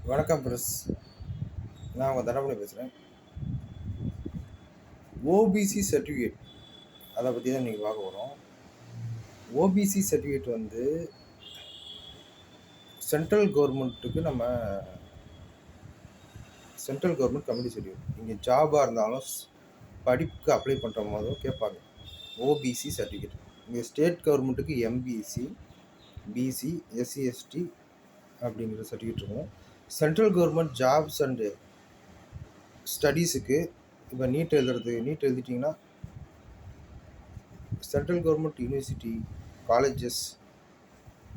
வணக்கம் பிரஸ். நான் உங்கள் தனபதி பேசுகிறேன். ஓபிசி சர்டிஃபிகேட் அதை பற்றி தான் இன்றைக்கி பார்க்க போகிறோம். ஓபிசி சர்டிஃபிகேட் வந்து சென்ட்ரல் கவர்மெண்ட்டுக்கு சென்ட்ரல் கவர்மெண்ட் கமிட்டி சர்டிஃபிகேட். இங்கே ஜாபாக இருந்தாலும் படிப்புக்கு அப்ளை பண்ணுற போதும் கேட்பாங்க ஓபிசி சர்டிஃபிகேட். இங்கே ஸ்டேட் கவர்மெண்ட்டுக்கு எம்பிசி, பிசி, எஸ்சி, எஸ்டி அப்படிங்கிற சர்டிஃபிகேட் இருக்கும். சென்ட்ரல் கவர்மெண்ட் ஜாப்ஸ் அண்டு ஸ்டடீஸுக்கு இப்போ நீட் எழுதிட்டிங்கன்னா சென்ட்ரல் கவர்மெண்ட் யூனிவர்சிட்டி, காலேஜஸ்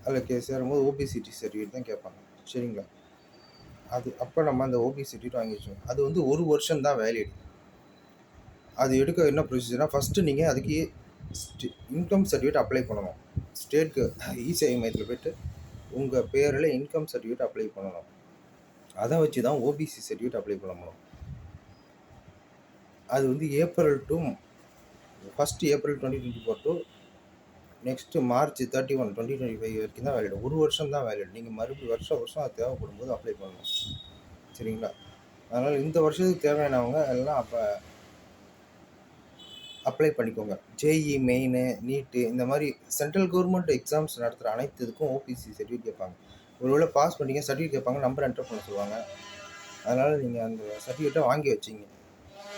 அதில் சேரும்போது ஓபிசிடி சர்டிஃபிகேட் தான் கேட்பாங்க. சரிங்களா? அது அப்போ நம்ம அந்த ஓபிசி சர்டிஃபிகேட் வாங்கி வச்சோம். அது வந்து 1 வருஷம் தான் வேலிட். அது எடுக்க என்ன ப்ரொசீஜர்னால், ஃபஸ்ட்டு நீங்கள் அதுக்கு இன்கம் சர்டிஃபிகேட் அப்ளை பண்ணணும். ஸ்டேட்க்கு இசேவை மையத்தில் போய்ட்டு உங்கள் பேரில் இன்கம் சர்டிஃபிகேட் அப்ளை பண்ணணும். அதை வச்சு தான் ஓபிசி சர்டிஃபிகேட் அப்ளை பண்ணணும். அது வந்து ஏப்ரல் 2024 டு நெக்ஸ்ட்டு March 31, 2025 வரைக்கும் தான் வேலிட். 1 வருஷம் தான் வேலிட். நீங்கள் மறுபடியும் வருஷம் அது தேவைப்படும் போது அப்ளை பண்ணணும். சரிங்களா? அதனால் இந்த வருஷத்துக்கு தேவையானவங்க எல்லாம் அப்ளை பண்ணிக்கோங்க. ஜேஇ மெயின், நீட்டு இந்த மாதிரி சென்ட்ரல் கவர்மெண்ட் எக்ஸாம்ஸ் நடத்துகிற அனைத்து இதுக்கும் ஓபிசி சர்டிஃபிகேட் கேட்பாங்க. ஒருவேளை பாஸ் பண்ணிங்க சர்டிஃபிகேட் கேட்பாங்க, நம்பர் என்டர் பண்ண சொல்லுவாங்க. அதனால் நீங்கள் அந்த சர்டிஃபிகேட்டை வாங்கி வச்சிங்க.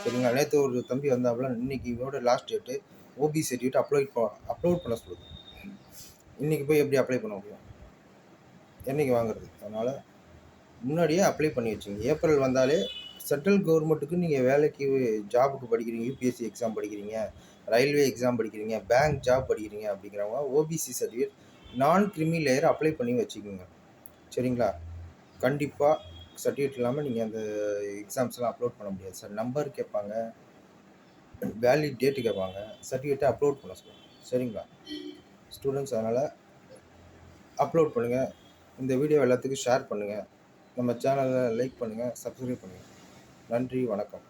சரிங்களா? நேற்று ஒரு தம்பி வந்தாப்புல, இன்றைக்கி இதோட last date, OBC certificate upload பண்ண சொல்லுது. இன்றைக்கி போய் எப்படி அப்ளை பண்ண முடியும்? என்றைக்கு வாங்குறது? அதனால் முன்னாடியே அப்ளை பண்ணி வச்சுங்க. ஏப்ரல் வந்தாலே சென்ட்ரல் கவர்மெண்ட்டுக்கு நீங்கள் வேலைக்கு ஜாபுக்கு படிக்கிறீங்க, யூபிஎஸ்சி எக்ஸாம் படிக்கிறீங்க, ரயில்வே எக்ஸாம் படிக்கிறீங்க, பேங்க் ஜாப் படிக்கிறீங்க அப்படிங்கிறவங்க ஓபிசி சர்டிஃபிகேட் நான் கிரிமி லேயர் அப்ளை பண்ணி வச்சுக்கோங்க. சரிங்களா? கண்டிப்பாக சர்டிஃபிகேட் இல்லாமல் நீங்கள் அந்த எக்ஸாம்ஸ்லாம் அப்லோட் பண்ண முடியாது சார். நம்பர் கேட்பாங்க, வேலிட் டேட்டு கேட்பாங்க, சர்டிஃபிகேட்டை அப்லோட் பண்ண சொல்லுவாங்க. சரிங்களா ஸ்டூடெண்ட்ஸ்? அதனால் அப்லோட் பண்ணுங்கள். இந்த வீடியோ எல்லாத்துக்கும் ஷேர் பண்ணுங்கள். நம்ம சேனலை லைக் பண்ணுங்கள், சப்ஸ்கிரைப் பண்ணுங்கள். நன்றி, வணக்கம்.